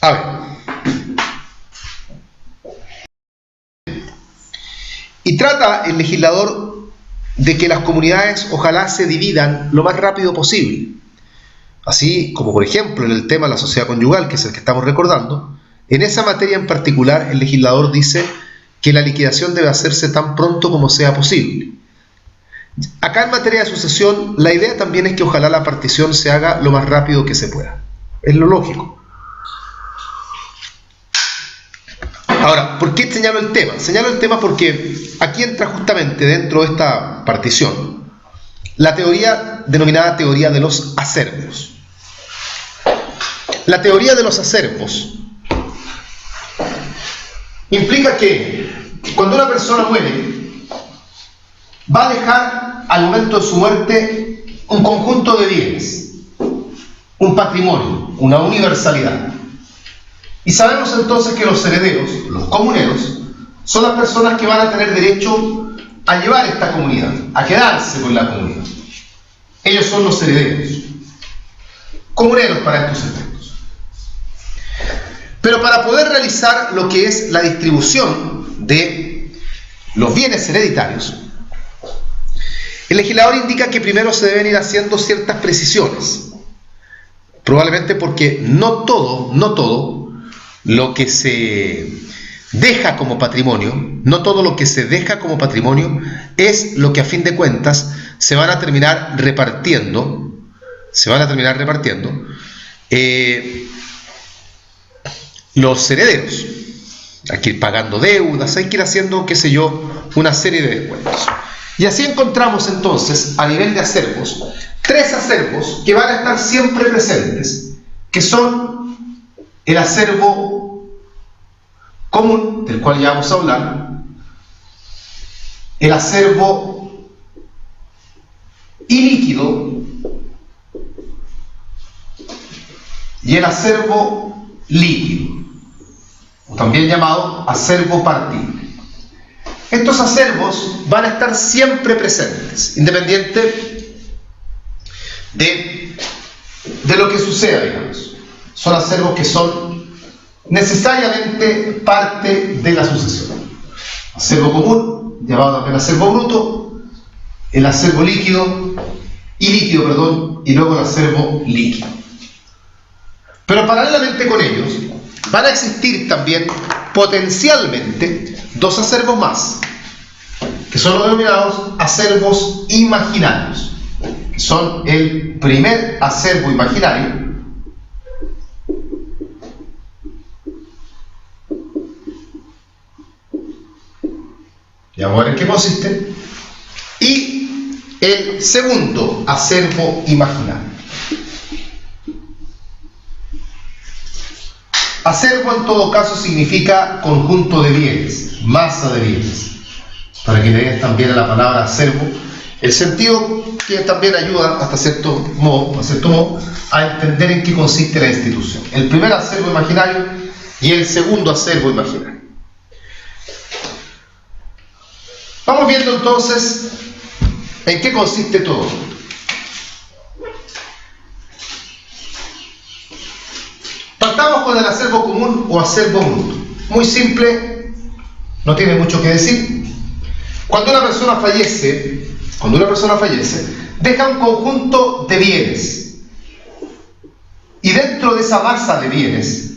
A ver. Y trata el legislador de que las comunidades ojalá se dividan lo más rápido posible. Así como, por ejemplo, en el tema de la sociedad conyugal, que es el que estamos recordando, en esa materia en particular el legislador dice que la liquidación debe hacerse tan pronto como sea posible. Acá en materia de sucesión, la idea también es que ojalá la partición se haga lo más rápido que se pueda. Es lo lógico. Ahora, ¿por qué señalo el tema? Señalo el tema porque aquí entra justamente dentro de esta partición la teoría denominada teoría de los acervos. La teoría de los acervos implica que cuando una persona muere, va a dejar al momento de su muerte un conjunto de bienes, un patrimonio, una universalidad. Y sabemos entonces que los herederos, los comuneros, son las personas que van a tener derecho a llevar esta comunidad, a quedarse con la comunidad. Ellos son los herederos, comuneros para estos efectos. Pero para poder realizar lo que es la distribución de los bienes hereditarios, el legislador indica que primero se deben ir haciendo ciertas precisiones, probablemente porque no todo lo que se deja como patrimonio, no todo lo que se deja como patrimonio es lo que a fin de cuentas se van a terminar repartiendo los herederos. Hay que ir pagando deudas, hay que ir haciendo, qué sé yo, una serie de descuentos. Y así encontramos entonces, a nivel de acervos, 3 acervos que van a estar siempre presentes, que son el acervo común, del cual ya vamos a hablar, el acervo ilíquido y el acervo líquido, o también llamado acervo partible. Estos acervos van a estar siempre presentes, independiente de lo que suceda, digamos. Son acervos que son necesariamente parte de la sucesión. Acervo común, llamado también acervo bruto, el acervo líquido, y luego el acervo líquido. Pero paralelamente con ellos, van a existir también potencialmente 2 acervos más, que son los denominados acervos imaginarios, que son el primer acervo imaginario, ya vamos a ver en qué consiste, y el segundo acervo imaginario. Acervo en todo caso significa conjunto de bienes, masa de bienes, para que le den también a la palabra acervo el sentido que también ayuda hasta cierto modo a entender en qué consiste la institución. El primer acervo imaginario y el segundo acervo imaginario. Vamos viendo entonces en qué consiste todo esto. Partamos con el acervo común o acervo bruto. Muy simple, no tiene mucho que decir. Cuando una persona fallece, deja un conjunto de bienes. Y dentro de esa masa de bienes,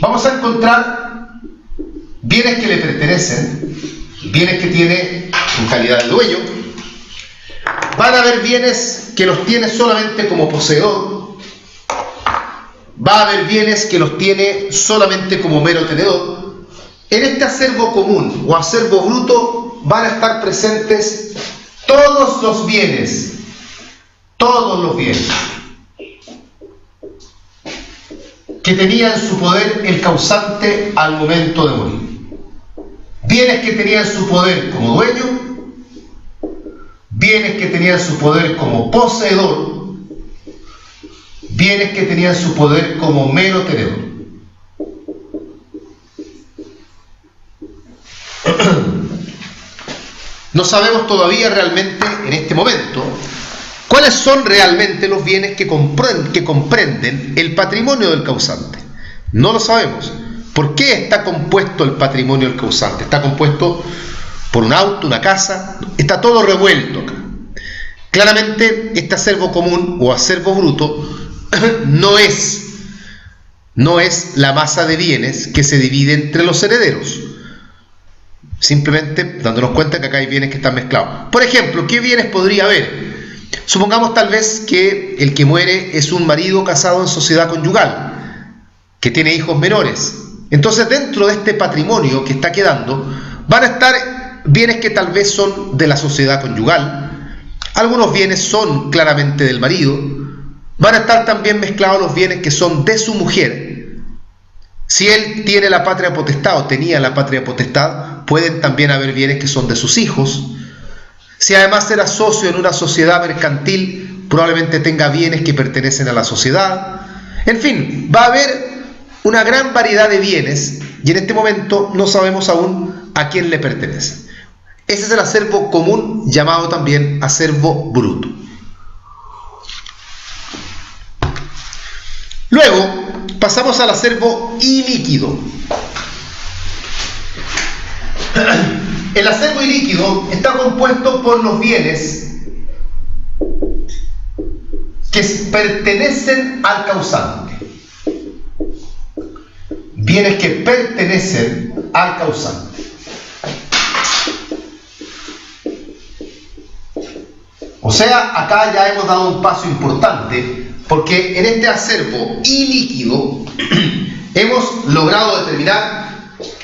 vamos a encontrar bienes que le pertenecen, bienes que tiene en calidad de dueño. Van a haber bienes que los tiene solamente como poseedor. Va a haber bienes que los tiene solamente como mero tenedor. En este acervo común o acervo bruto van a estar presentes todos los bienes que tenía en su poder el causante al momento de morir. Bienes que tenía en su poder como dueño, bienes que tenía en su poder como poseedor, bienes que tenía en su poder como mero tenedor. No sabemos todavía realmente en este momento cuáles son realmente los bienes que comprenden el patrimonio del causante. No lo sabemos. ¿Por qué está compuesto el patrimonio del causante? Está compuesto por un auto, una casa, está todo revuelto acá. Claramente este acervo común o acervo bruto no es la masa de bienes que se divide entre los herederos. Simplemente dándonos cuenta que acá hay bienes que están mezclados. Por ejemplo, ¿qué bienes podría haber? Supongamos tal vez que el que muere es un marido casado en sociedad conyugal, que tiene hijos menores. Entonces dentro de este patrimonio que está quedando van a estar bienes que tal vez son de la sociedad conyugal, algunos bienes son claramente del marido, van a estar también mezclados los bienes que son de su mujer. Si él tiene la patria potestad o tenía la patria potestad, pueden también haber bienes que son de sus hijos. Si además era socio en una sociedad mercantil, probablemente tenga bienes que pertenecen a la sociedad. En fin, va a haber una gran variedad de bienes y en este momento no sabemos aún a quién le pertenece. Ese es el acervo común, llamado también acervo bruto. Luego pasamos al acervo ilíquido. El acervo ilíquido está compuesto por los bienes que pertenecen al causante. Bienes que pertenecen al causante. O sea, acá ya hemos dado un paso importante, porque en este acervo ilíquido hemos logrado determinar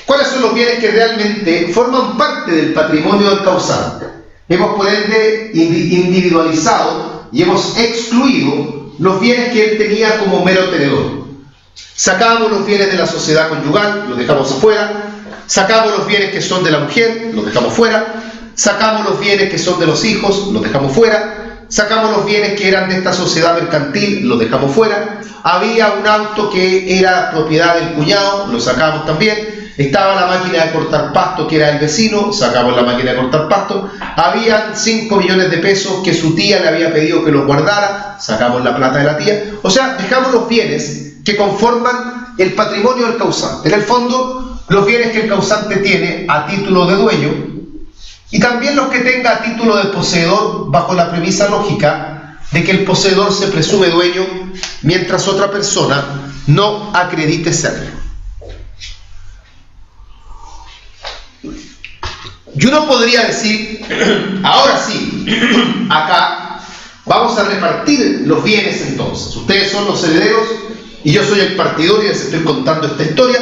cuáles son los bienes que realmente forman parte del patrimonio del causante. Hemos por ende individualizado y hemos excluido los bienes que él tenía como mero tenedor. Sacamos los bienes de la sociedad conyugal, los dejamos afuera. Sacamos los bienes que son de la mujer, los dejamos fuera. Sacamos los bienes que son de los hijos, los dejamos fuera. Sacamos los bienes que eran de esta sociedad mercantil, los dejamos fuera. Había un auto que era propiedad del cuñado, lo sacamos también. Estaba la máquina de cortar pasto que era del vecino, sacamos la máquina de cortar pasto. Había 5 millones de pesos que su tía le había pedido que los guardara, sacamos la plata de la tía. O sea, dejamos los bienes que conforman el patrimonio del causante. En el fondo, los bienes que el causante tiene a título de dueño y también los que tenga a título de poseedor, bajo la premisa lógica de que el poseedor se presume dueño mientras otra persona no acredite serlo. Y uno podría decir, ahora sí, acá vamos a repartir los bienes entonces. Ustedes son los herederos y yo soy el partidor y les estoy contando esta historia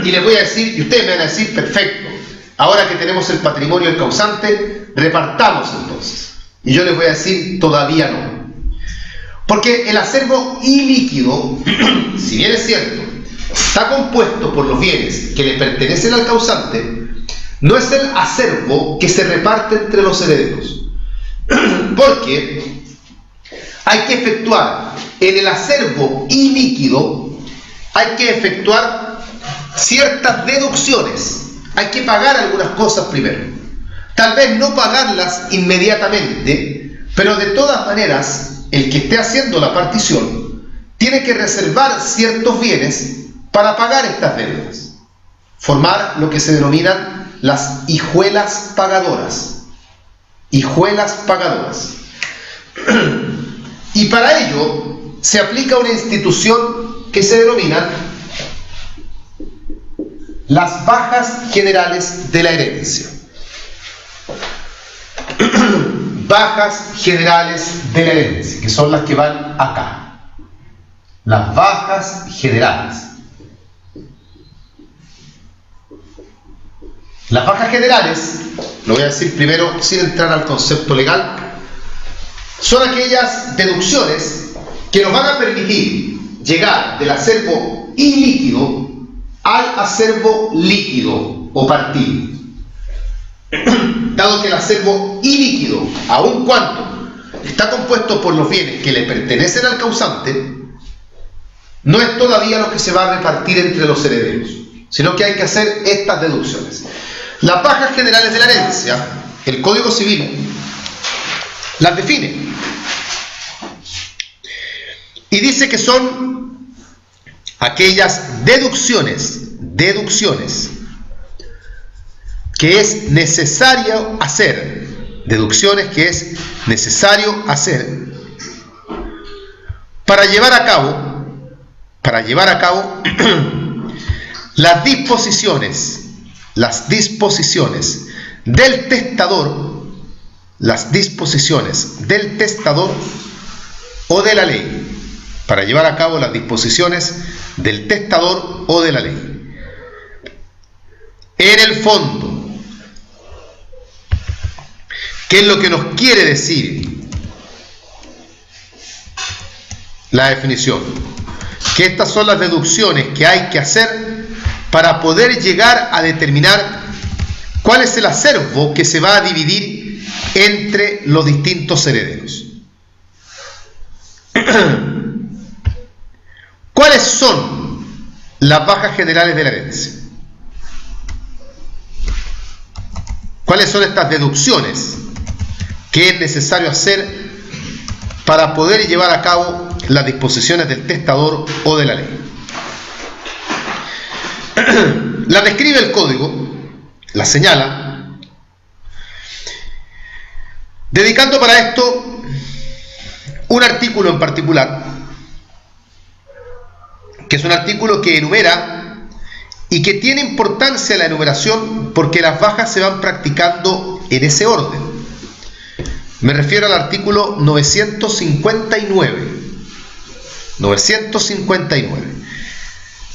y les voy a decir, y ustedes me van a decir, perfecto, ahora que tenemos el patrimonio del causante, repartamos entonces. Y yo les voy a decir, todavía no. Porque el acervo ilíquido, si bien es cierto, está compuesto por los bienes que le pertenecen al causante, no es el acervo que se reparte entre los herederos. Porque hay que efectuar en el acervo ilíquido, hay que efectuar ciertas deducciones. Hay que pagar algunas cosas primero. Tal vez no pagarlas inmediatamente, pero de todas maneras, el que esté haciendo la partición tiene que reservar ciertos bienes para pagar estas deudas. Formar lo que se denominan las hijuelas pagadoras. Hijuelas pagadoras. Y para ello se aplica una institución que se denomina las bajas generales de la herencia. Bajas generales de la herencia, que son las que van acá. Las bajas generales. Las bajas generales, lo voy a decir primero sin entrar al concepto legal, son aquellas deducciones que nos van a permitir llegar del acervo ilíquido al acervo líquido o partido. Dado que el acervo ilíquido, aun cuando está compuesto por los bienes que le pertenecen al causante, no es todavía lo que se va a repartir entre los herederos, sino que hay que hacer estas deducciones. Las bajas generales de la herencia, el Código Civil las define y dice que son aquellas deducciones que es necesario hacer, para llevar a cabo las disposiciones del testador o de la ley, para llevar a cabo las disposiciones del testador o de la ley. En el fondo, ¿qué es lo que nos quiere decir la definición? Que estas son las deducciones que hay que hacer para poder llegar a determinar cuál es el acervo que se va a dividir entre los distintos herederos. ¿Cuáles son las bajas generales de la herencia? ¿Cuáles son estas deducciones que es necesario hacer para poder llevar a cabo las disposiciones del testador o de la ley? Las describe el código, las señala, dedicando para esto un artículo en particular, que es un artículo que enumera y que tiene importancia la enumeración porque las bajas se van practicando en ese orden. Me refiero al artículo 959.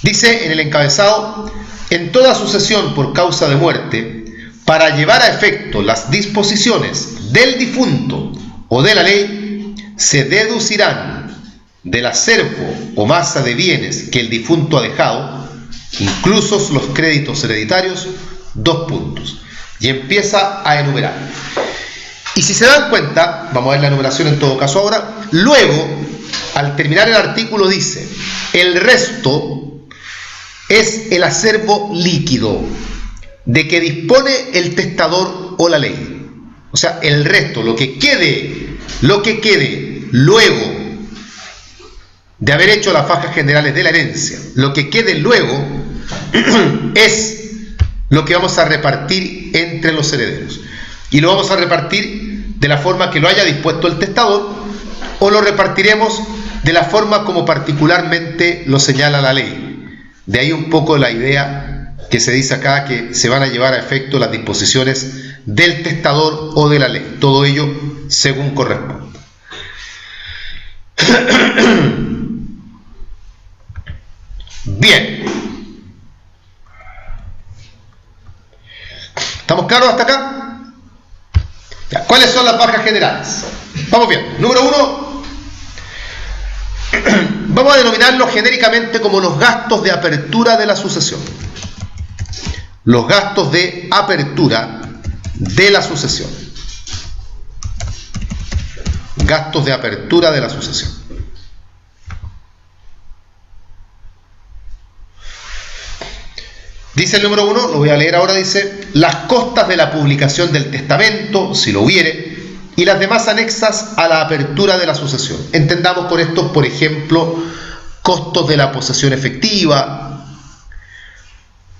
Dice en el encabezado: en toda sucesión por causa de muerte, para llevar a efecto las disposiciones del difunto o de la ley, se deducirán del acervo o masa de bienes que el difunto ha dejado, inclusos los créditos hereditarios, 2 puntos. Y empieza a enumerar. Y si se dan cuenta, vamos a ver la enumeración en todo caso ahora, luego, al terminar el artículo dice: el resto es el acervo líquido de que dispone el testador o la ley. O sea, el resto, lo que quede luego de haber hecho las bajas generales de la herencia, lo que quede luego es lo que vamos a repartir entre los herederos. Y lo vamos a repartir de la forma que lo haya dispuesto el testador, o lo repartiremos de la forma como particularmente lo señala la ley. De ahí un poco la idea que se dice acá, que se van a llevar a efecto las disposiciones del testador o de la ley. Todo ello según corresponde. Bien. ¿Estamos claros hasta acá? Ya, ¿cuáles son las bajas generales? Vamos bien. Número 1. Vamos a denominarlo genéricamente como los gastos de apertura de la sucesión. Los gastos de apertura de la sucesión. Gastos de apertura de la sucesión. Dice el número 1, lo voy a leer ahora, dice: las costas de la publicación del testamento, si lo hubiere, y las demás anexas a la apertura de la sucesión. Entendamos por esto, por ejemplo, costos de la posesión efectiva,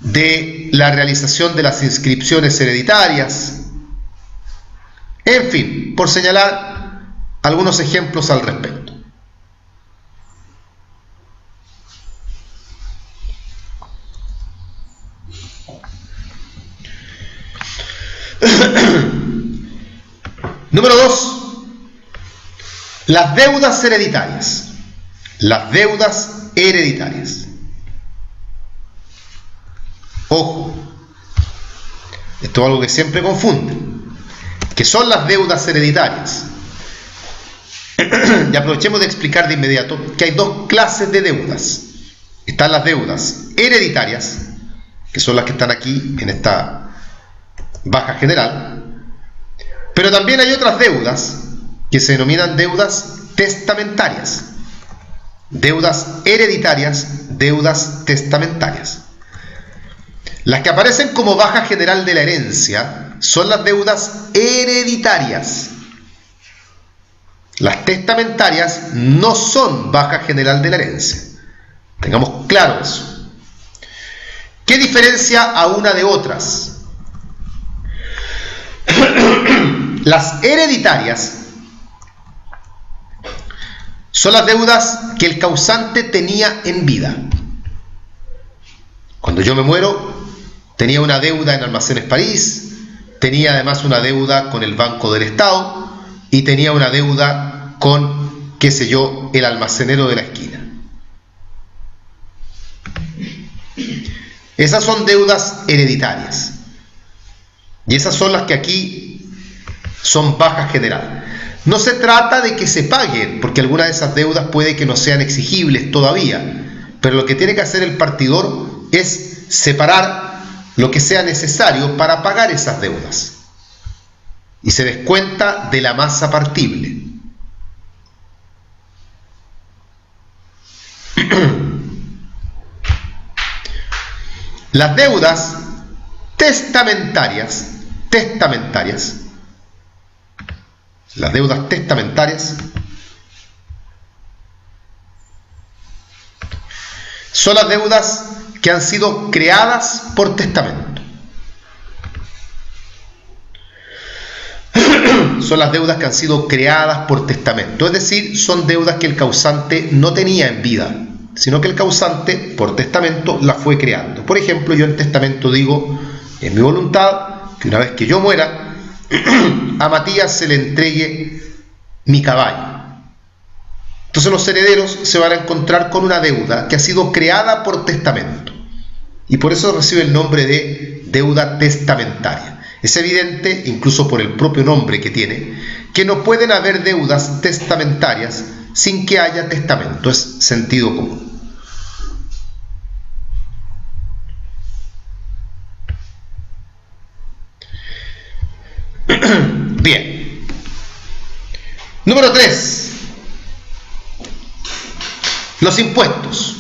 de la realización de las inscripciones hereditarias, en fin, por señalar algunos ejemplos al respecto. Número 2. Las deudas hereditarias. Las deudas hereditarias. Ojo, esto es algo que siempre confunde. ¿Qué son las deudas hereditarias? Y aprovechemos de explicar de inmediato que hay 2 clases de deudas. Están las deudas hereditarias, que son las que están aquí en esta baja general, pero también hay otras deudas que se denominan deudas testamentarias. Deudas hereditarias, deudas testamentarias. Las que aparecen como baja general de la herencia son las deudas hereditarias. Las testamentarias no son baja general de la herencia. Tengamos claro eso. ¿Qué diferencia a una de otras? Las hereditarias son las deudas que el causante tenía en vida. Cuando yo me muero, tenía una deuda en Almacenes París, tenía además una deuda con el Banco del Estado y tenía una deuda con, qué sé yo, el almacenero de la esquina. Esas son deudas hereditarias. Y esas son las que aquí son baja general. No se trata de que se paguen, porque algunas de esas deudas puede que no sean exigibles todavía, pero lo que tiene que hacer el partidor es separar lo que sea necesario para pagar esas deudas. Y se descuenta de la masa partible. Las deudas testamentarias, las deudas testamentarias son las deudas que han sido creadas por testamento. Son las deudas que han sido creadas por testamento, es decir, son deudas que el causante no tenía en vida, sino que el causante, por testamento, las fue creando. Por ejemplo, yo en testamento digo, en mi voluntad, que una vez que yo muera, a Matías se le entregue mi caballo. Entonces los herederos se van a encontrar con una deuda que ha sido creada por testamento. Y por eso recibe el nombre de deuda testamentaria. Es evidente, incluso por el propio nombre que tiene, que no pueden haber deudas testamentarias sin que haya testamento. Es sentido común. Bien. Número 3. Los impuestos.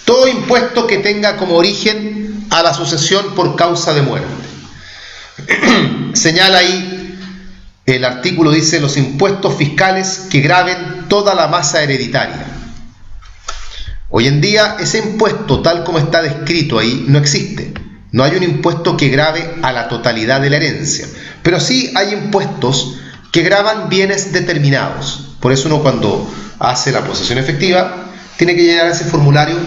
Todo impuesto que tenga como origen a la sucesión por causa de muerte. Señala ahí, el artículo dice, los impuestos fiscales que graven toda la masa hereditaria. Hoy en día ese impuesto, tal como está descrito ahí, no existe. No hay un impuesto que grave a la totalidad de la herencia, pero sí hay impuestos que gravan bienes determinados. Por eso uno, cuando hace la posesión efectiva, tiene que llenar ese formulario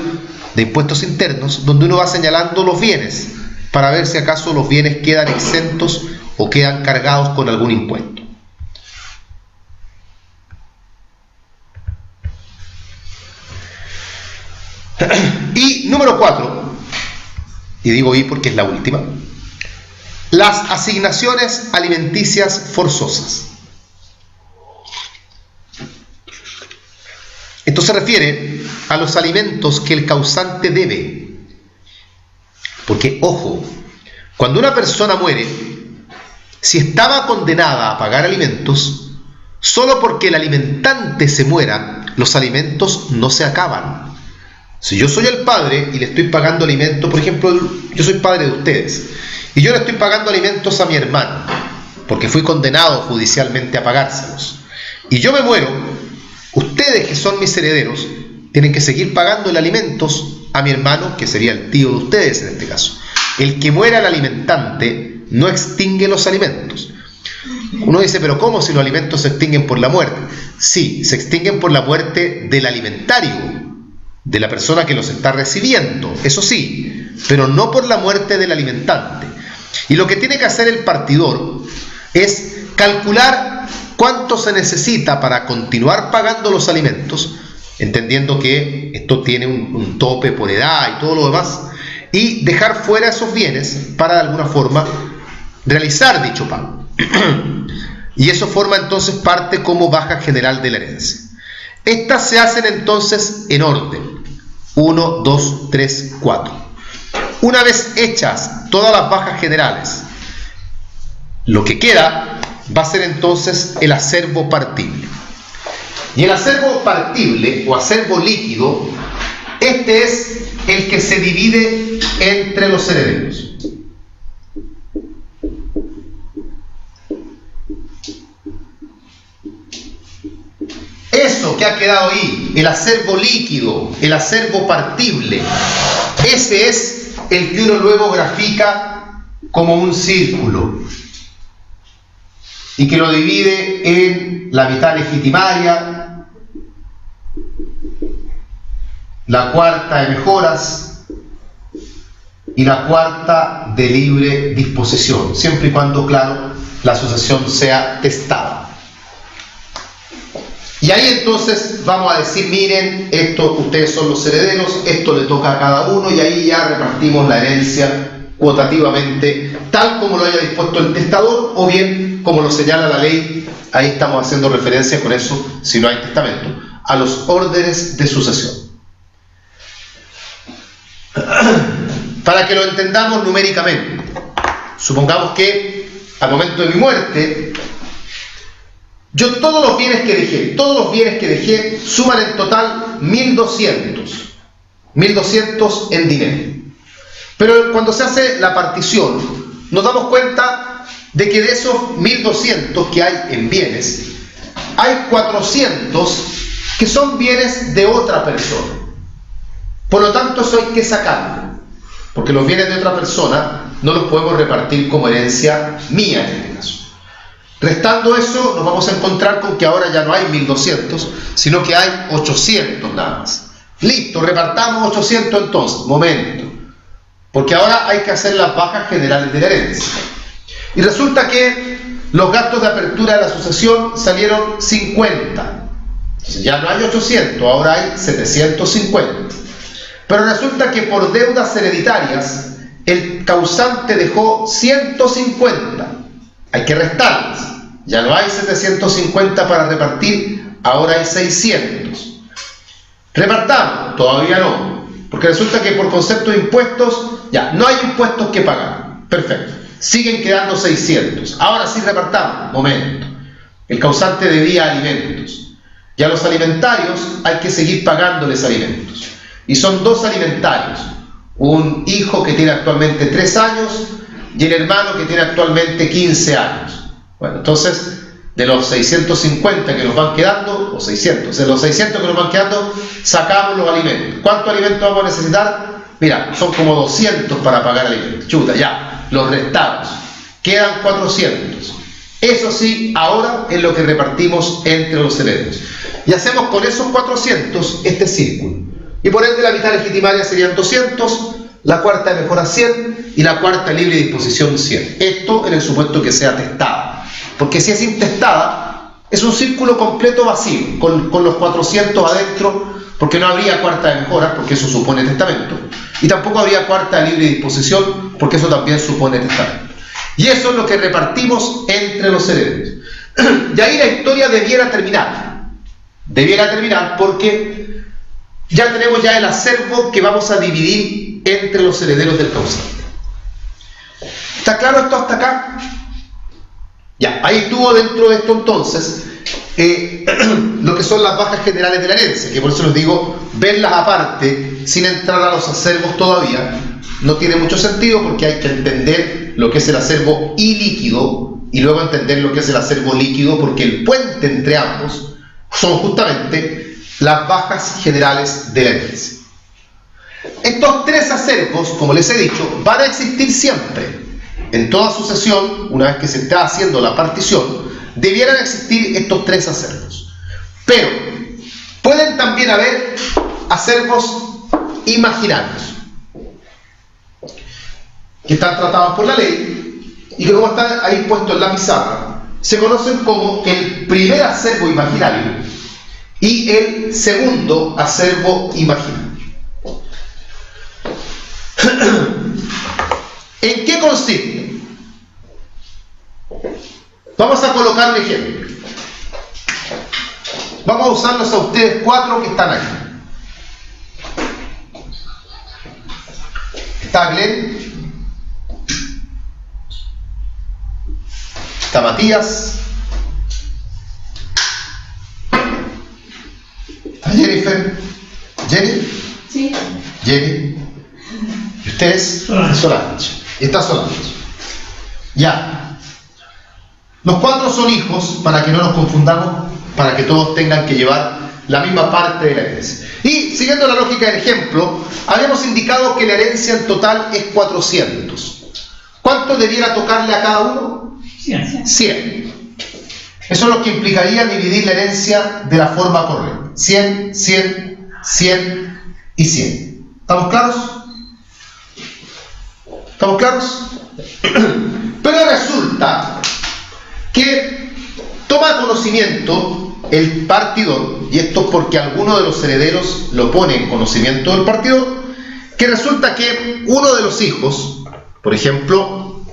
de impuestos internos, donde uno va señalando los bienes, para ver si acaso los bienes quedan exentos o quedan cargados con algún impuesto. Y número 4, y digo y porque es la última, las asignaciones alimenticias forzosas. Esto se refiere a los alimentos que el causante debe. Porque, ojo, cuando una persona muere, si estaba condenada a pagar alimentos, solo porque el alimentante se muera, los alimentos no se acaban. Si yo soy el padre y le estoy pagando alimentos, por ejemplo, yo soy padre de ustedes, y yo le estoy pagando alimentos a mi hermano, porque fui condenado judicialmente a pagárselos, y yo me muero, ustedes, que son mis herederos, tienen que seguir pagándole alimentos a mi hermano, que sería el tío de ustedes en este caso. El que muera el alimentante no extingue los alimentos. Uno dice, pero ¿cómo si los alimentos se extinguen por la muerte? Sí, se extinguen por la muerte del alimentario, de la persona que los está recibiendo, eso sí, pero no por la muerte del alimentante. Y lo que tiene que hacer el partidor es calcular cuánto se necesita para continuar pagando los alimentos, entendiendo que esto tiene un tope por edad y todo lo demás, y dejar fuera esos bienes para de alguna forma realizar dicho pago. Y eso forma entonces parte como baja general de la herencia. Estas se hacen entonces en orden: 1, 2, 3, 4. Una vez hechas todas las bajas generales, lo que queda va a ser entonces el acervo partible. Y el acervo partible o acervo líquido, este es el que se divide entre los herederos. Eso que ha quedado ahí el acervo líquido, el acervo partible. Ese es el que uno luego grafica como un círculo y que lo divide en la mitad legitimaria, la cuarta de mejoras y la cuarta de libre disposición, siempre y cuando, claro, la asociación sea testada. Y ahí entonces vamos a decir, miren, esto, ustedes son los herederos, esto le toca a cada uno, y ahí ya repartimos la herencia cuotativamente, tal como lo haya dispuesto el testador, o bien, como lo señala la ley, ahí estamos haciendo referencia con eso, si no hay testamento, a los órdenes de sucesión. Para que lo entendamos numéricamente, supongamos que al momento de mi muerte, yo todos los bienes que dejé suman en total 1.200 en dinero. Pero cuando se hace la partición, nos damos cuenta de que de esos 1.200 que hay en bienes, hay 400 que son bienes de otra persona. Por lo tanto, eso hay que sacarlo, porque los bienes de otra persona no los podemos repartir como herencia mía en este caso. Restando eso, nos vamos a encontrar con que ahora ya no hay 1.200, sino que hay 800 nada más. Listo, repartamos 800 entonces. Momento. Porque ahora hay que hacer las bajas generales de la herencia. Y resulta que los gastos de apertura de la sucesión salieron 50. Entonces ya no hay 800, ahora hay 750. Pero resulta que por deudas hereditarias, el causante dejó 150. Hay que restarlas. Ya no hay 750 para repartir, ahora hay 600. Repartamos, todavía no, porque resulta que por concepto de impuestos, ya no hay impuestos que pagar. Perfecto. Siguen quedando 600. Ahora sí repartamos. Momento. El causante debía alimentos. Y a los alimentarios hay que seguir pagándoles alimentos. Y son dos alimentarios. Un hijo que tiene actualmente 3 años y el hermano que tiene actualmente 15 años. Bueno, entonces, de los 650 que nos van quedando, o 600, de los 600 que nos van quedando, sacamos los alimentos. ¿Cuántos alimentos vamos a necesitar? Mira, son como 200 para pagar alimentos. Chuta, ya, los restamos. Quedan 400. Eso sí, ahora es lo que repartimos entre los herederos. Y hacemos con esos 400 este círculo. Y por ende la mitad legitimaria serían 200, la cuarta de mejora 100 y la cuarta libre disposición 100. Esto en el supuesto que sea testada. Porque si es intestada, es un círculo completo vacío, con los 400 adentro, porque no habría cuarta de mejora, porque eso supone testamento. Y tampoco habría cuarta de libre disposición, porque eso también supone testamento. Y eso es lo que repartimos entre los herederos. Y ahí la historia debiera terminar. Debiera terminar porque ya tenemos ya el acervo que vamos a dividir entre los herederos del causante. ¿Está claro esto hasta acá? Ya, ahí estuvo dentro de esto entonces lo que son las bajas generales de la herencia, que por eso les digo, verlas aparte, sin entrar a los acervos todavía, no tiene mucho sentido porque hay que entender lo que es el acervo ilíquido y luego entender lo que es el acervo líquido, porque el puente entre ambos son justamente las bajas generales de la herencia. Estos tres acervos, como les he dicho, van a existir siempre. En toda sucesión, una vez que se está haciendo la partición, debieran existir estos tres acervos. Pero pueden también haber acervos imaginarios, que están tratados por la ley y que, como están ahí puestos en la pizarra, se conocen como el primer acervo imaginario y el segundo acervo imaginario. ¿En qué consiste? Vamos a colocar un ejemplo. Vamos a usarlos a ustedes 4 que están ahí. Está Glenn, está Matías, está Jennifer. ¿Jenny? Sí. Jenny. ¿Y ustedes? Solange. Y está Solange. Ya. Los 4 son hijos, para que no nos confundamos, para que todos tengan que llevar la misma parte de la herencia. Y siguiendo la lógica del ejemplo, habíamos indicado que la herencia en total es 400. ¿Cuánto debiera tocarle a cada uno? 100. Eso es lo que implicaría dividir la herencia de la forma correcta. 100, 100, 100 y 100. ¿Estamos claros? ¿Estamos claros? Pero resulta que toma conocimiento el partidor, y esto porque alguno de los herederos lo pone en conocimiento del partidor, que resulta que uno de los hijos, por ejemplo,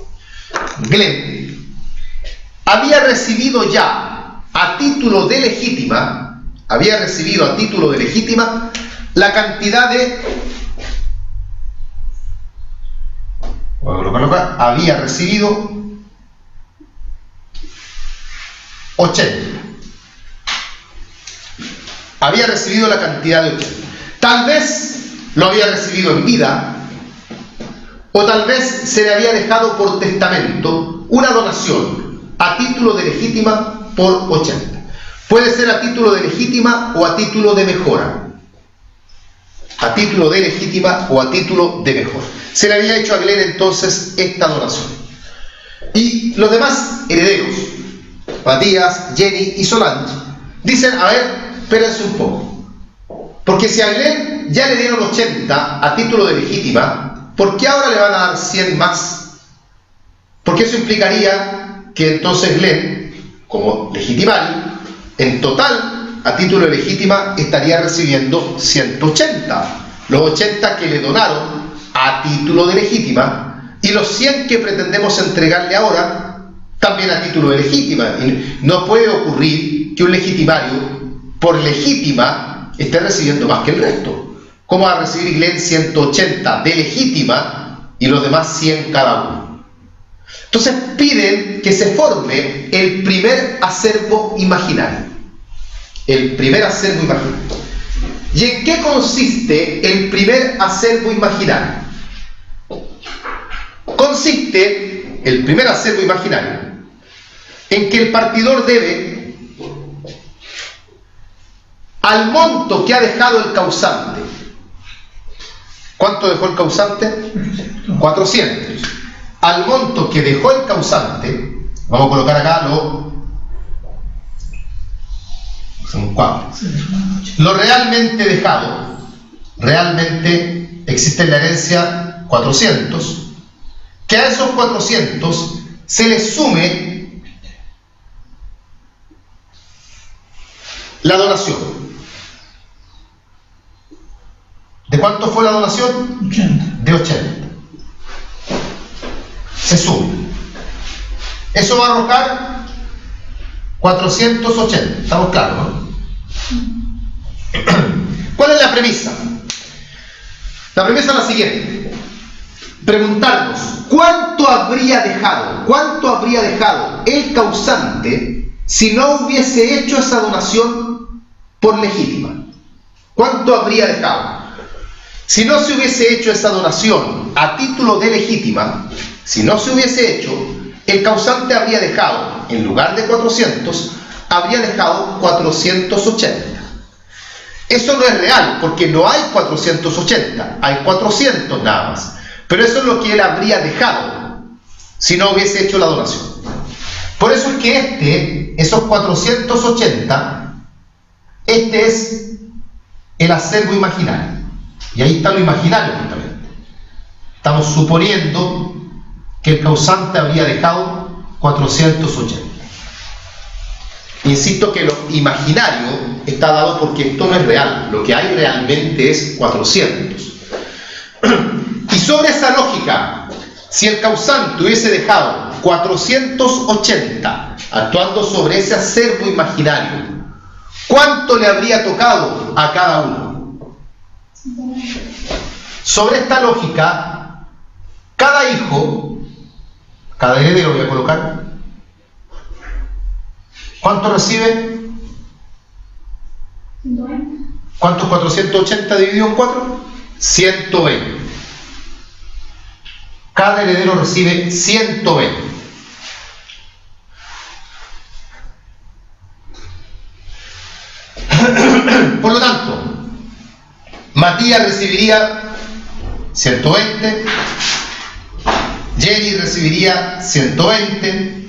Glenn, había recibido ya a título de legítima, la cantidad de, había recibido 80. Había recibido la cantidad de 80. Tal vez lo había recibido en vida, o tal vez se le había dejado por testamento una donación a título de legítima por 80. Puede ser a título de legítima o a título de mejora. A título de legítima o a título de mejora. Se le había hecho a Glenn entonces esta donación. Y los demás herederos, Matías, Jenny y Solange, dicen, a ver, espérense un poco. Porque si a Glenn ya le dieron 80 a título de legítima, ¿por qué ahora le van a dar 100 más? Porque eso implicaría que entonces Glenn, como legitimario, en total, a título de legítima, estaría recibiendo 180. Los 80 que le donaron a título de legítima, y los 100 que pretendemos entregarle ahora, también a título de legítima. Y no puede ocurrir que un legitimario, por legítima, esté recibiendo más que el resto. ¿Cómo va a recibir Glenn 180 de legítima y los demás 100 cada uno? Entonces piden que se forme el primer acervo imaginario. El primer acervo imaginario. ¿Y en qué consiste el primer acervo imaginario? Consiste, el primer acervo imaginario, en que el partidor debe al monto que ha dejado el causante. ¿Cuánto dejó el causante? 400. Al monto que dejó el causante, vamos a colocar acá son 4. Lo realmente dejado, realmente existe en la herencia 400, que a esos 400 se le sume la donación. ¿De cuánto fue la donación? 80. De 80. Se sube. Eso va a arrojar 480. ¿Estamos claros, no? ¿Cuál es la premisa? La premisa es la siguiente. Preguntarnos, ¿cuánto habría dejado el causante si no hubiese hecho esa donación por legítima? ¿Cuánto habría dejado? Si no se hubiese hecho esa donación a título de legítima, si no se hubiese hecho, el causante habría dejado, en lugar de 400, habría dejado 480. Eso no es real, porque no hay 480, hay 400 nada más. Pero eso es lo que él habría dejado si no hubiese hecho la donación. Por eso es que esos 480, este es el acervo imaginario. Y ahí está lo imaginario justamente. Estamos suponiendo que el causante habría dejado 480. Insisto que lo imaginario está dado porque esto no es real. Lo que hay realmente es 400. Y sobre esa lógica, si el causante hubiese dejado 480 actuando sobre ese acervo imaginario, ¿cuánto le habría tocado a cada uno? Sobre esta lógica, cada hijo, cada heredero voy a colocar, ¿cuánto recibe? 120. ¿Cuánto es 480 dividido en 4? 120. Cada heredero recibe 120. Por lo tanto, Matías recibiría 120, Jenny recibiría 120,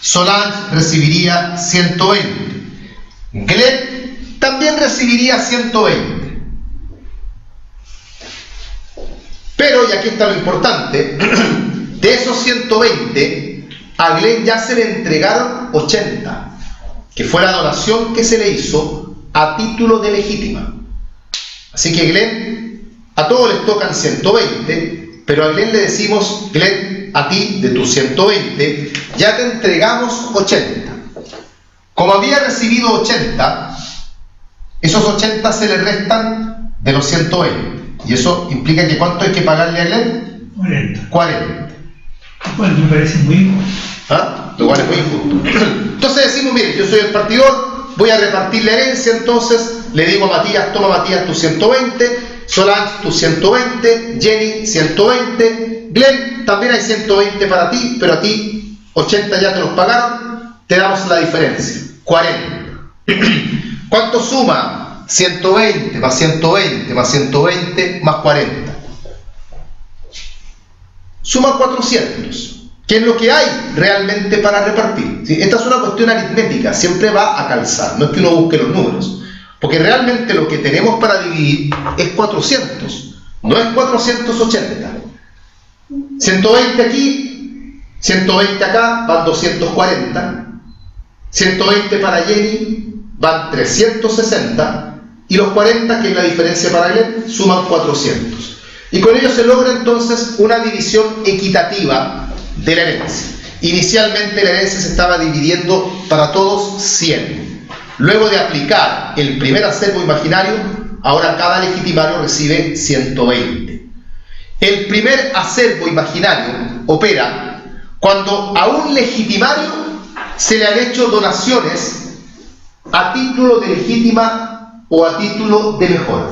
Solange recibiría 120, Glenn también recibiría 120. Pero, y aquí está lo importante, de esos 120, a Glenn ya se le entregaron 80, que fue la donación que se le hizo a título de legítima. Así que Glenn, a todos les tocan 120, pero a Glenn le decimos: Glenn, a ti de tus 120 ya te entregamos 80. Como había recibido 80, esos 80 se le restan de los 120. Y eso implica que ¿cuánto hay que pagarle a Glenn? 40. Bueno, me parece muy injusto. ¿Ah? Lo cual es muy injusto. Entonces decimos: mire, yo soy el partidor, voy a repartir la herencia, entonces le digo a Matías: toma Matías tus 120, Solange tus 120, Jenny 120, Glenn también hay 120 para ti, pero a ti 80 ya te los pagaron, te damos la diferencia, 40. ¿Cuánto suma 120 más 120 más 120 más 40? Suma 400. ¿Qué es lo que hay realmente para repartir? ¿Sí? Esta es una cuestión aritmética, siempre va a calzar, no es que uno busque los números, porque realmente lo que tenemos para dividir es 400, no es 480. 120 aquí, 120 acá, van 240, 120 para Jenny, van 360, y los 40, que es la diferencia para Glenn, suman 400. Y con ello se logra entonces una división equitativa de la herencia. Inicialmente la herencia se estaba dividiendo para todos 100. Luego de aplicar el primer acervo imaginario, ahora cada legitimario recibe 120. El primer acervo imaginario opera cuando a un legitimario se le han hecho donaciones a título de legítima o a título de mejora.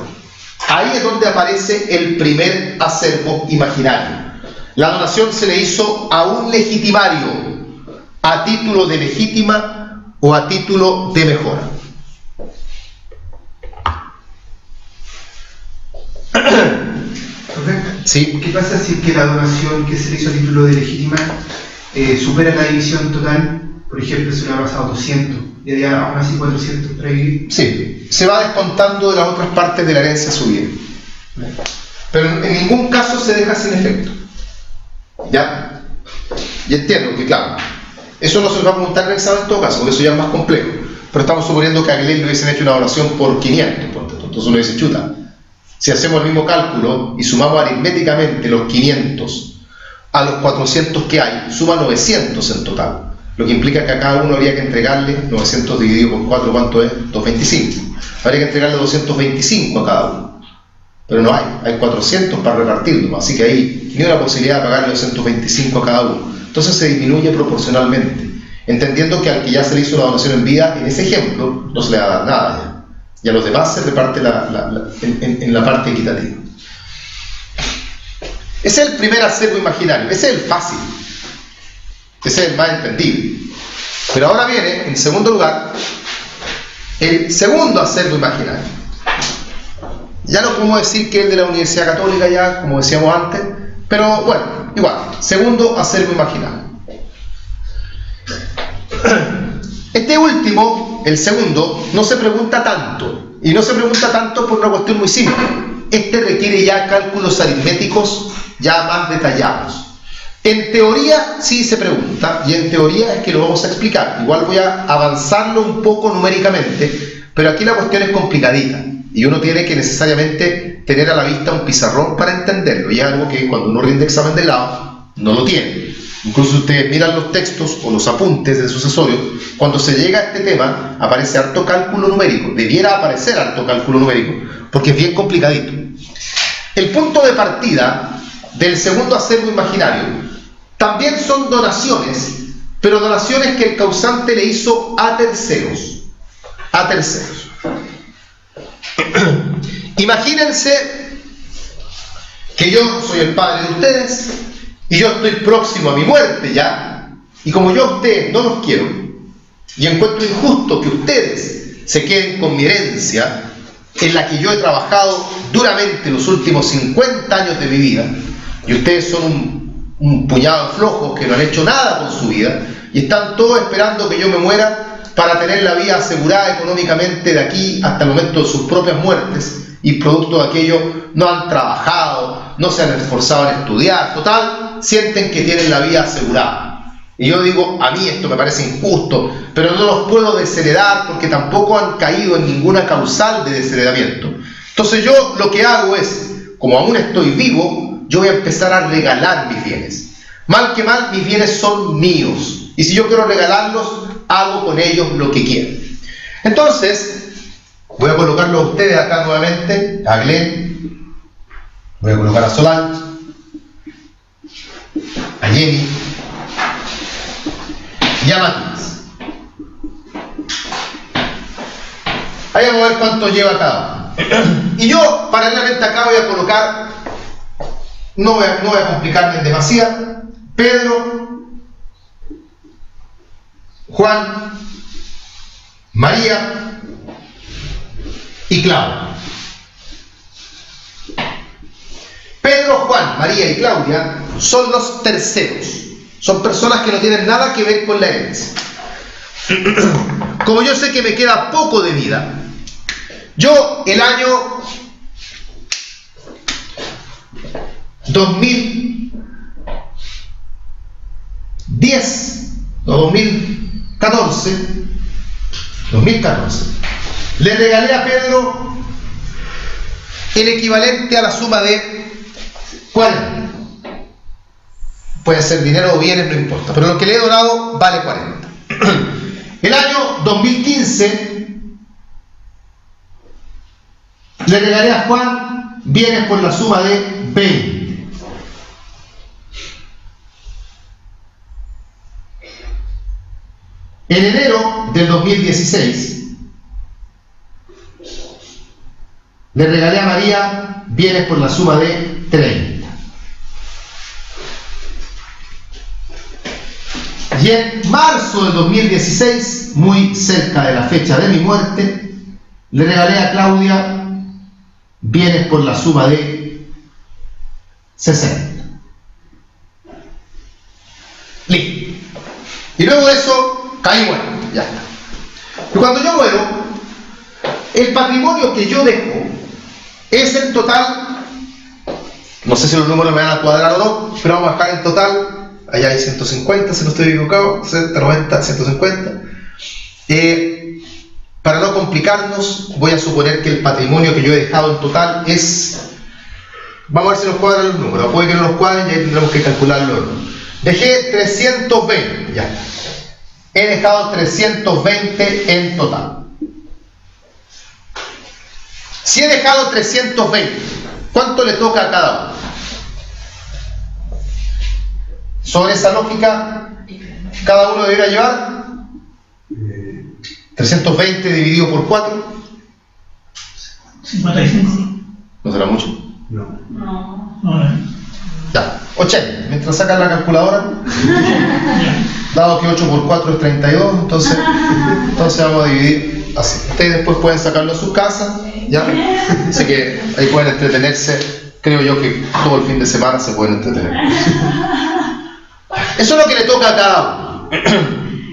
Ahí es donde aparece el primer acervo imaginario. La donación se le hizo a un legitimario a título de legítima o a título de mejora. ¿Sí? ¿Qué pasa si es que la donación que se le hizo a título de legítima supera la división total? Por ejemplo, se le ha pasado 200 y había aún así 400 para vivir. Sí, se va descontando de las otras partes de la herencia subida. Pero en ningún caso se deja sin efecto. ¿Ya? Y entiendo que, claro, eso no se nos va a preguntar en el examen en todo caso, porque eso ya es más complejo. Pero estamos suponiendo que a Glenn le hubiesen hecho una donación por 500, entonces uno dice: chuta, si hacemos el mismo cálculo y sumamos aritméticamente los 500 a los 400 que hay, suma 900 en total. Lo que implica que a cada uno habría que entregarle 900 dividido por 4, ¿cuánto es? 225. Habría que entregarle 225 a cada uno. Pero no hay 400 para repartirlo, así que ahí ni una posibilidad de pagarle 225 a cada uno. Entonces se disminuye proporcionalmente, entendiendo que al que ya se le hizo la donación en vida, en ese ejemplo, no se le va a dar nada ya. Y a los demás se reparte en la parte equitativa. Ese es el primer acervo imaginario, ese es el fácil, ese es el más entendible. Pero ahora viene, en segundo lugar, el segundo acervo imaginario. Ya no podemos decir que es de la Universidad Católica, ya como decíamos antes, pero bueno, igual, segundo acervo imaginario. Este último, el segundo, no se pregunta tanto, y no se pregunta tanto por una cuestión muy simple. Este requiere ya cálculos aritméticos ya más detallados. En teoría sí se pregunta, y en teoría es que lo vamos a explicar. Igual voy a avanzarlo un poco numéricamente, pero aquí la cuestión es complicadita, y uno tiene que necesariamente tener a la vista un pizarrón para entenderlo, y es algo que cuando uno rinde examen de grado no lo tiene. Incluso si ustedes miran los textos o los apuntes del sucesorio, cuando se llega a este tema aparece harto cálculo numérico, debiera aparecer harto cálculo numérico, porque es bien complicadito. El punto de partida del segundo acervo imaginario también son donaciones, pero donaciones que el causante le hizo a terceros. A terceros. Imagínense que yo soy el padre de ustedes y yo estoy próximo a mi muerte ya, y como yo a ustedes no los quiero y encuentro injusto que ustedes se queden con mi herencia, en la que yo he trabajado duramente los últimos 50 años de mi vida, y ustedes son un puñado de flojos que no han hecho nada con su vida, y están todos esperando que yo me muera para tener la vida asegurada económicamente de aquí hasta el momento de sus propias muertes, y producto de aquello no han trabajado, no se han esforzado en estudiar, total, sienten que tienen la vida asegurada. Y yo digo, a mí esto me parece injusto, pero no los puedo desheredar porque tampoco han caído en ninguna causal de desheredamiento. Entonces yo lo que hago es, como aún estoy vivo, yo voy a empezar a regalar mis bienes. Mal que mal, mis bienes son míos. Y si yo quiero regalarlos, hago con ellos lo que quiero. Entonces, voy a colocarlo a ustedes acá nuevamente, a Glenn, voy a colocar a Solange, a Jenny y a Matías. Ahí vamos a ver cuánto lleva cada uno. Y yo, paralelamente acá, voy a colocar, no voy a complicarme demasiado, Pedro, Juan, María y Claudia. Pedro, Juan, María y Claudia son los terceros. Son personas que no tienen nada que ver con la herencia. Como yo sé que me queda poco de vida, yo el año 2014, le regalé a Pedro el equivalente a la suma de 40. Puede ser dinero o bienes, no importa, pero lo que le he donado vale 40. El año 2015 le regalé a Juan bienes por la suma de 20. En enero del 2016 le regalé a María bienes por la suma de 30. Y en marzo del 2016, muy cerca de la fecha de mi muerte, le regalé a Claudia bienes por la suma de 60. Listo. Y luego de eso, caí muerto. Ya está. Y cuando yo muero, el patrimonio que yo dejo es en total, no sé si los números me van a cuadrar o no, pero vamos a dejar en total. Allá hay 150, si no estoy equivocado, 60, 90, 150. Para no complicarnos, voy a suponer que el patrimonio que yo he dejado en total es... Vamos a ver si nos cuadran los números. Puede que no nos cuadren y ahí tendremos que calcularlo. Dejé 320, ya. He dejado 320 en total. Si he dejado 320, ¿cuánto le toca a cada uno? Sobre esa lógica, cada uno debería llevar 320 dividido por 4. 55. ¿No será mucho? No. Ya, 80. Mientras sacan la calculadora, dado que 8 por 4 es 32, entonces vamos a dividir así. Ustedes después pueden sacarlo a sus casas, ¿ya? Así que ahí pueden entretenerse. Creo yo que todo el fin de semana se pueden entretener. Eso es lo que le toca a cada uno.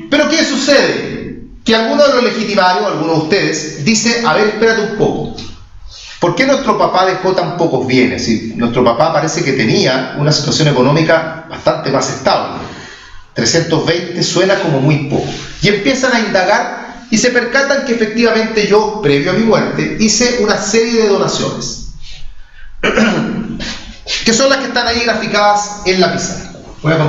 Pero ¿qué sucede? Que alguno de los legitimarios, algunos de ustedes, dice, a ver, espérate un poco. ¿Por qué nuestro papá dejó tan pocos bienes? Y nuestro papá parece que tenía una situación económica bastante más estable. 320 suena como muy poco. Y empiezan a indagar y se percatan que efectivamente yo, previo a mi muerte, hice una serie de donaciones. Que son las que están ahí graficadas en la pizarra.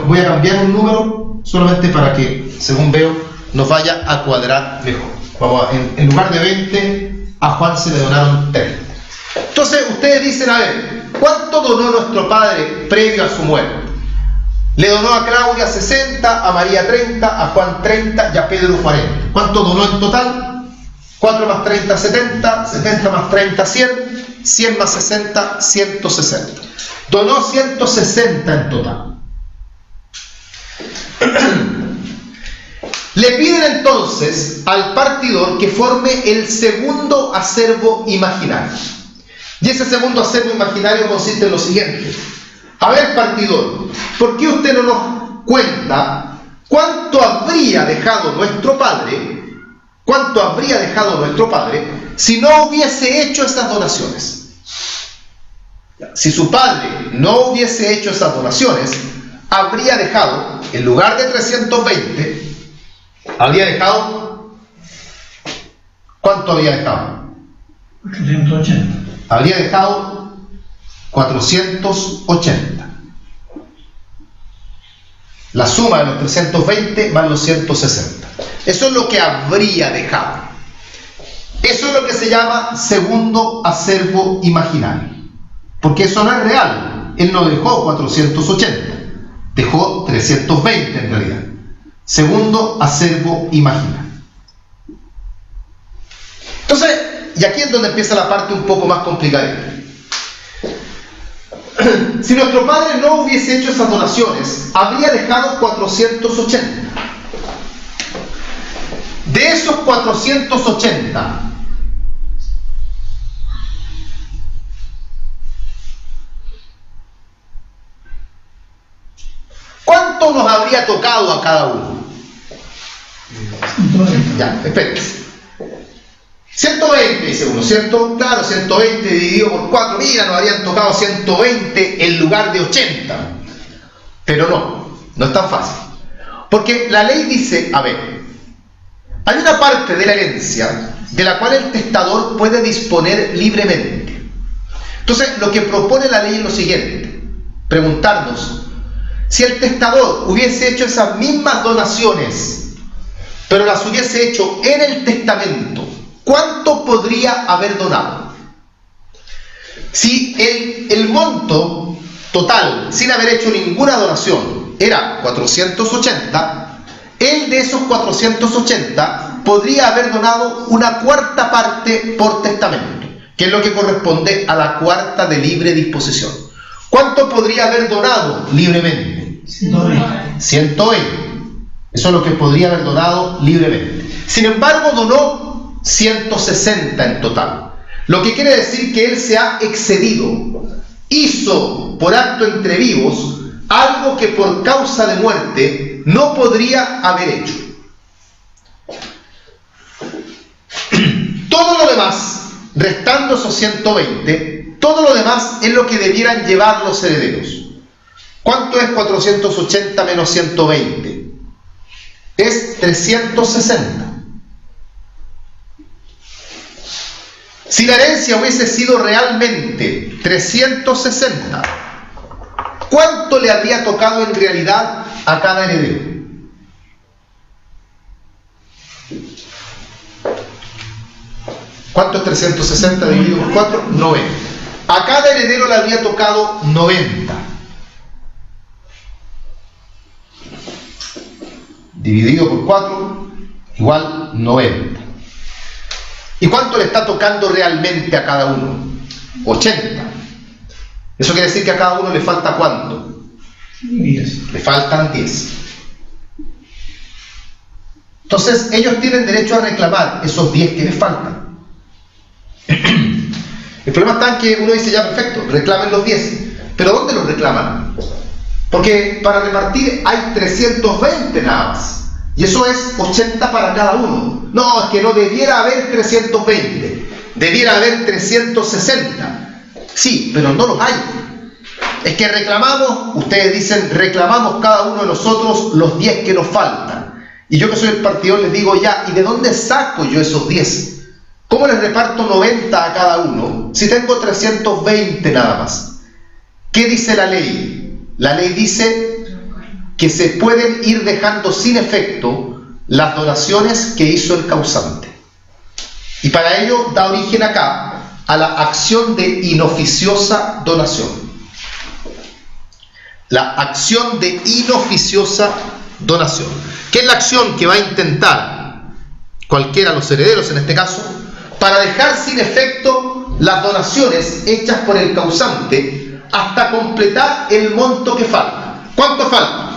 Voy a cambiar un número solamente para que, según veo, nos vaya a cuadrar mejor. Vamos en lugar de 20, a Juan se le donaron 30. Entonces ustedes dicen, a ver, ¿cuánto donó nuestro padre previo a su muerte? Le donó a Claudia 60, a María 30, a Juan 30 y a Pedro 40. ¿Cuánto donó en total? 4 más 30, 70, 70 más 30, 100, 100 más 60, 160. Donó 160 en total. Le piden entonces al partidor que forme el segundo acervo imaginario. Y ese segundo acervo imaginario consiste en lo siguiente. A ver, partidor, ¿por qué usted no nos cuenta cuánto habría dejado nuestro padre si no hubiese hecho esas donaciones? Si su padre no hubiese hecho esas donaciones, habría dejado, en lugar de 320, habría dejado, ¿cuánto habría dejado? 880. Habría dejado 480. La suma de los 320 más los 160. Eso es lo que habría dejado. Eso es lo que se llama segundo acervo imaginario. Porque eso no es real. Él no dejó 480. Dejó 320 en realidad. Segundo acervo imaginario. Entonces, y aquí es donde empieza la parte un poco más complicada. Si nuestro padre no hubiese hecho esas donaciones, habría dejado 480. De esos 480, ¿cuánto nos habría tocado a cada uno? Ya, espérense. 120, dice uno, ¿cierto? Claro, 120 dividido por 4, mira, nos habrían tocado 120 en lugar de 80. Pero no es tan fácil. Porque la ley dice, a ver, hay una parte de la herencia de la cual el testador puede disponer libremente. Entonces, lo que propone la ley es lo siguiente, preguntarnos, si el testador hubiese hecho esas mismas donaciones, pero las hubiese hecho en el testamento, ¿cuánto podría haber donado? Si el monto total, sin haber hecho ninguna donación, era 480, él de esos 480 podría haber donado una cuarta parte por testamento, que es lo que corresponde a la cuarta de libre disposición. ¿Cuánto podría haber donado libremente? 120. 120. Eso es lo que podría haber donado libremente. Sin embargo, donó 160 en total, lo que quiere decir que él se ha excedido, hizo por acto entre vivos algo que por causa de muerte no podría haber hecho. Todo lo demás, restando esos 120, todo lo demás es lo que debieran llevar los herederos. ¿Cuánto es 480 menos 120? Es 360. Si la herencia hubiese sido realmente 360, ¿cuánto le habría tocado en realidad a cada heredero? ¿Cuánto es 360 dividido por 4? 90. A cada heredero le habría tocado 90. Dividido por 4 igual 90. ¿Y cuánto le está tocando realmente a cada uno? 80. Eso quiere decir que a cada uno le falta ¿cuánto? 10. Le faltan 10. Entonces ellos tienen derecho a reclamar esos 10 que les faltan. El problema está en que uno dice, ya perfecto, reclamen los 10. ¿Pero dónde los reclaman? Porque para repartir hay 320 nada más. Y eso es 80 para cada uno. No, es que no debiera haber 320. Debiera haber 360. Sí, pero no los hay. Es que reclamamos, ustedes dicen, reclamamos cada uno de nosotros los 10 que nos faltan. Y yo que soy el partidor les digo, ya, ¿y de dónde saco yo esos 10? ¿Cómo les reparto 90 a cada uno si tengo 320 nada más? ¿Qué dice la ley? La ley dice que se pueden ir dejando sin efecto las donaciones que hizo el causante. Y para ello da origen acá a la acción de inoficiosa donación. La acción de inoficiosa donación. ¿Qué es la acción que va a intentar cualquiera de los herederos en este caso para dejar sin efecto las donaciones hechas por el causante hasta completar el monto que falta? ¿Cuánto falta?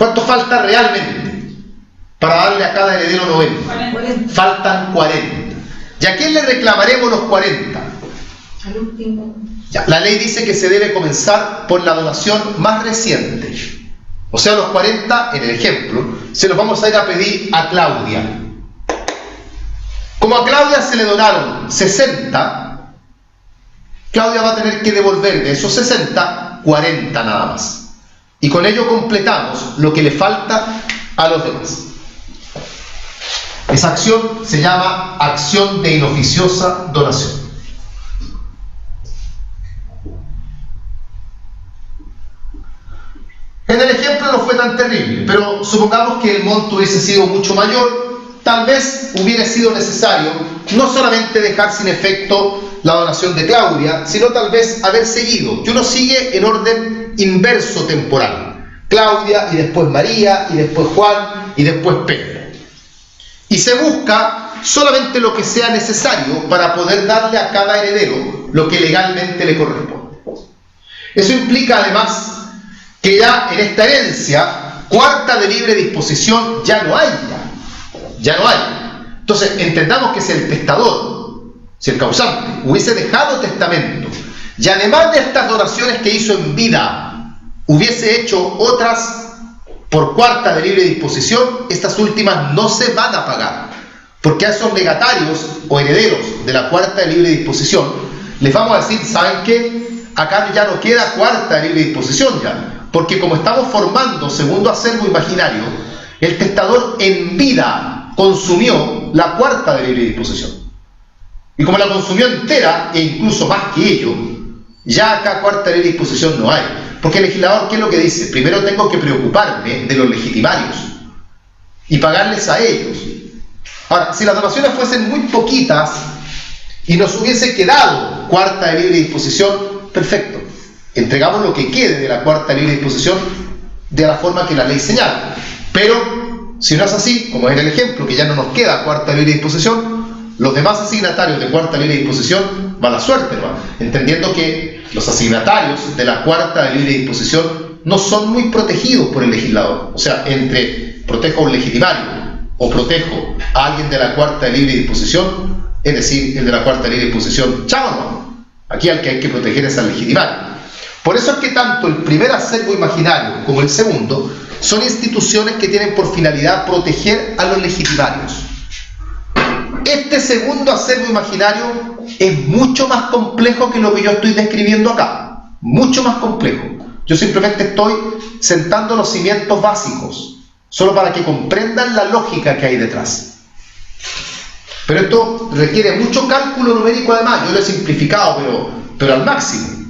¿Cuánto falta realmente para darle a cada heredero 90? 40. Faltan 40. ¿Y a quién le reclamaremos los 40? Al último. Ya, la ley dice que se debe comenzar por la donación más reciente. O sea, los 40, en el ejemplo, se los vamos a ir a pedir a Claudia. Como a Claudia se le donaron 60, Claudia va a tener que devolver de esos 60, 40 nada más. Y con ello completamos lo que le falta a los demás. Esa acción se llama acción de inoficiosa donación. En el ejemplo no fue tan terrible, pero supongamos que el monto hubiese sido mucho mayor, tal vez hubiera sido necesario no solamente dejar sin efecto la donación de Claudia, sino tal vez haber seguido, que uno sigue en orden inverso temporal. Claudia, y después María, y después Juan, y después Pedro. Y se busca solamente lo que sea necesario para poder darle a cada heredero lo que legalmente le corresponde. Eso implica además que ya en esta herencia, cuarta de libre disposición, ya no hay. Entonces, entendamos que si el testador, si el causante, hubiese dejado testamento, y además de estas donaciones que hizo en vida, hubiese hecho otras por cuarta de libre disposición, estas últimas no se van a pagar, porque a esos legatarios o herederos de la cuarta de libre disposición, les vamos a decir, ¿saben qué? Acá ya no queda cuarta de libre disposición ya. Porque como estamos formando segundo acervo imaginario, el testador en vida consumió la cuarta de libre disposición. Y como la consumió entera, e incluso más que ello, ya acá cuarta de libre disposición no hay. Porque el legislador, ¿qué es lo que dice? Primero tengo que preocuparme de los legitimarios y pagarles a ellos. Ahora, si las donaciones fuesen muy poquitas y nos hubiese quedado cuarta de libre disposición, perfecto. Entregamos lo que quede de la cuarta libre disposición de la forma que la ley señala. Pero, si no es así, como es el ejemplo, que ya no nos queda cuarta libre disposición, los demás asignatarios de cuarta libre disposición van a la suerte, ¿no? Entendiendo que los asignatarios de la cuarta de libre disposición no son muy protegidos por el legislador. O sea, entre protejo a un legitimario o protejo a alguien de la cuarta de libre disposición, es decir, el de la cuarta de libre disposición, chao, ¿no? Aquí al que hay que proteger es al legitimario. Por eso es que tanto el primer acervo imaginario como el segundo son instituciones que tienen por finalidad proteger a los legitimarios. Este segundo acervo imaginario es mucho más complejo que lo que yo estoy describiendo acá. Mucho más complejo. Yo simplemente estoy sentando los cimientos básicos, solo para que comprendan la lógica que hay detrás. Pero esto requiere mucho cálculo numérico además. Yo lo he simplificado, pero al máximo.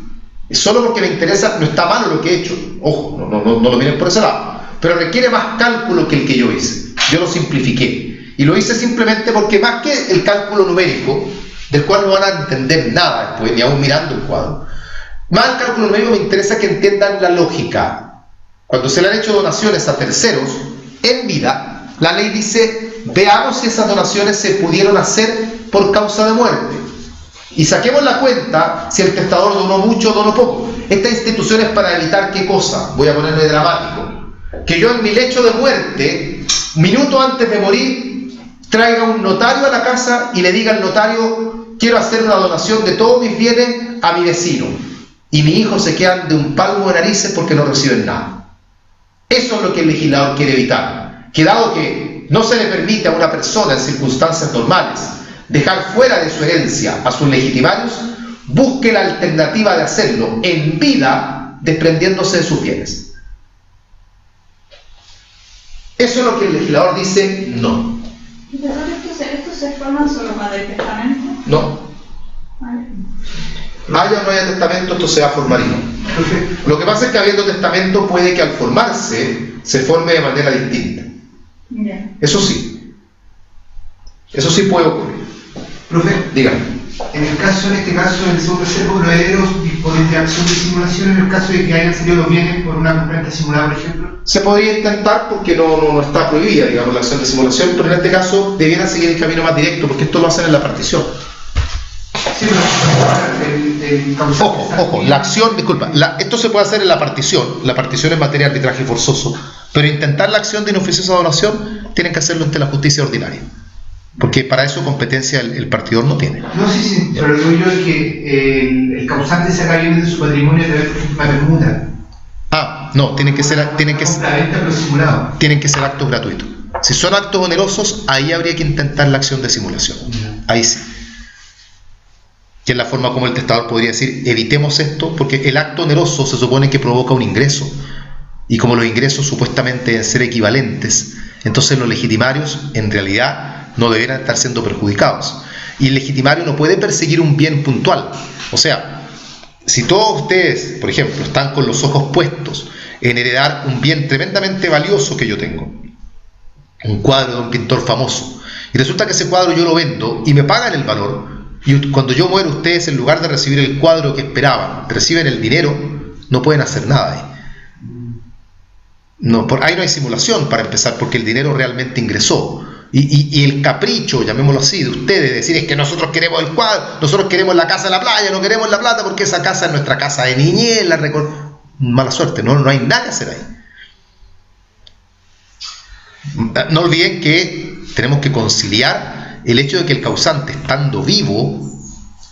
Solo porque me interesa, no está malo lo que he hecho, ojo, no lo miren por ese lado, pero requiere más cálculo que el que yo hice. Yo lo simplifiqué y lo hice simplemente porque más que el cálculo numérico, del cual no van a entender nada después, ni aún mirando el cuadro, más el cálculo numérico me interesa que entiendan la lógica. Cuando se le han hecho donaciones a terceros en vida, la ley dice, veamos si esas donaciones se pudieron hacer por causa de muerte. Y saquemos la cuenta si el testador donó mucho o donó poco. Esta institución es para evitar ¿qué cosa? Voy a ponerle dramático. Que yo en mi lecho de muerte, minuto antes de morir, traiga un notario a la casa y le diga al notario, quiero hacer una donación de todos mis bienes a mi vecino. Y mi hijo se quedan de un palmo de narices porque no reciben nada. Eso es lo que el legislador quiere evitar. Que dado que no se le permite a una persona en circunstancias normales dejar fuera de su herencia a sus legitimarios, busque la alternativa de hacerlo en vida, desprendiéndose de sus bienes. Eso es lo que el legislador dice, no. ¿Pero estos se forman solo para el testamento? No. Haya o no haya testamento, esto se va a formar y no. Lo que pasa es que habiendo testamento puede que al formarse se forme de manera distinta. Bien. Eso sí puede ocurrir. Profe, Dígame. en este caso, en el segundo acervo, los herederos disponen de acción de simulación en el caso de que hayan salido los bienes por una compraventa simulada, por ejemplo. Se podría intentar porque no está prohibida, digamos, la acción de simulación, pero en este caso debiera seguir el camino más directo porque esto lo hacen en la partición. Sí, pero el causante. Ojo, la acción, disculpa, esto se puede hacer en la partición en materia de arbitraje forzoso, pero intentar la acción de inoficiosa donación tienen que hacerlo ante la justicia ordinaria, porque para eso competencia el partidor no tiene. No, sí, pero lo digo yo es que el causante saca bienes de su patrimonio a través de una permuta. No, tienen que ser Compraventa pero simulado. tienen que ser actos gratuitos. Si son actos onerosos, ahí habría que intentar la acción de simulación. Ahí sí. Que es la forma como el testador podría decir, evitemos esto, porque el acto oneroso se supone que provoca un ingreso. Y como los ingresos supuestamente deben ser equivalentes, entonces los legitimarios en realidad no deberían estar siendo perjudicados. Y el legitimario no puede perseguir un bien puntual. O sea, si todos ustedes, por ejemplo, están con los ojos puestos en heredar un bien tremendamente valioso que yo tengo, un cuadro de un pintor famoso, y resulta que ese cuadro yo lo vendo y me pagan el valor, y cuando yo muero ustedes, en lugar de recibir el cuadro que esperaban, reciben el dinero, no pueden hacer nada ahí. No, ahí no hay simulación para empezar, porque el dinero realmente ingresó. Y el capricho, llamémoslo así, de ustedes, de decir es que nosotros queremos el cuadro, nosotros queremos la casa en la playa, no queremos la plata porque esa casa es nuestra casa de niñez, mala suerte, no hay nada que hacer ahí. No olviden que tenemos que conciliar el hecho de que el causante, estando vivo,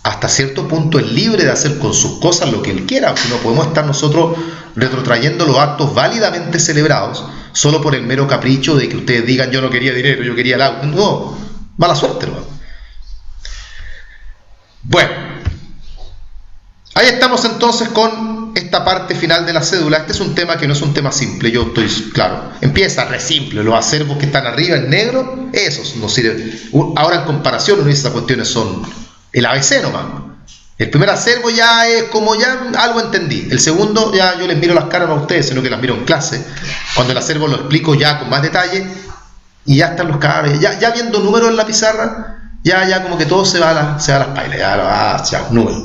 hasta cierto punto es libre de hacer con sus cosas lo que él quiera, si no podemos estar nosotros retrotrayendo los actos válidamente celebrados solo por el mero capricho de que ustedes digan yo no quería dinero, yo quería el auto. No, mala suerte, ¿no? Bueno, ahí estamos entonces con esta parte final de la cédula. Este es un tema que no es un tema simple, yo estoy claro. Empieza re simple, los acervos que están arriba en negro, esos no sirven. Ahora en comparación, uno dice, esas cuestiones son el ABC nomás. El primer acervo ya es como ya algo entendí. El segundo ya yo les miro las caras no a ustedes, sino que las miro en clase. Cuando el acervo lo explico ya con más detalle, y ya están los cabros, ya viendo números en la pizarra, ya como que todo se va a las pailas, ya números.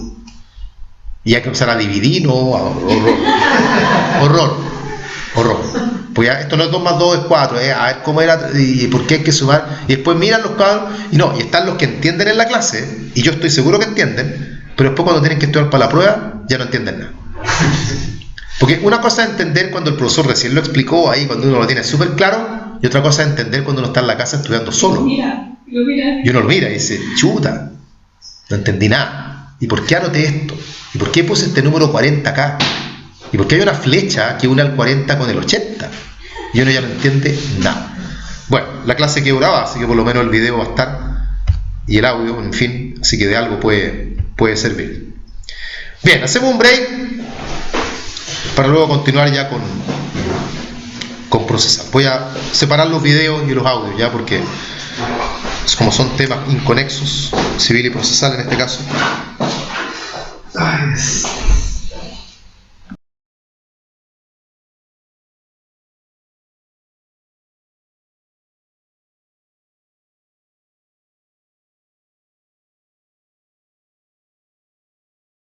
Y hay que empezar a dividir, no, horror. Pues ya esto no es 2 más 2 es 4, a ver cómo era y por qué hay que sumar. Y después miran los cabros, y están los que entienden en la clase, y yo estoy seguro que entienden, pero después cuando tienen que estudiar para la prueba, ya no entienden nada. Porque una cosa es entender cuando el profesor recién lo explicó ahí, cuando uno lo tiene súper claro, y otra cosa es entender cuando uno está en la casa estudiando solo. Y uno lo mira y dice, chuta, no entendí nada. ¿Y por qué anoté esto? ¿Y por qué puse este número 40 acá? ¿Y por qué hay una flecha que une al 40 con el 80? Y uno ya no entiende nada. Bueno, la clase quedó grabada, así que por lo menos el video va a estar, y el audio, en fin, así que de algo puede servir. Bien, hacemos un break para luego continuar ya con procesar. Voy a separar los videos y los audios ya, porque como son temas inconexos, civil y procesal en este caso. Ay,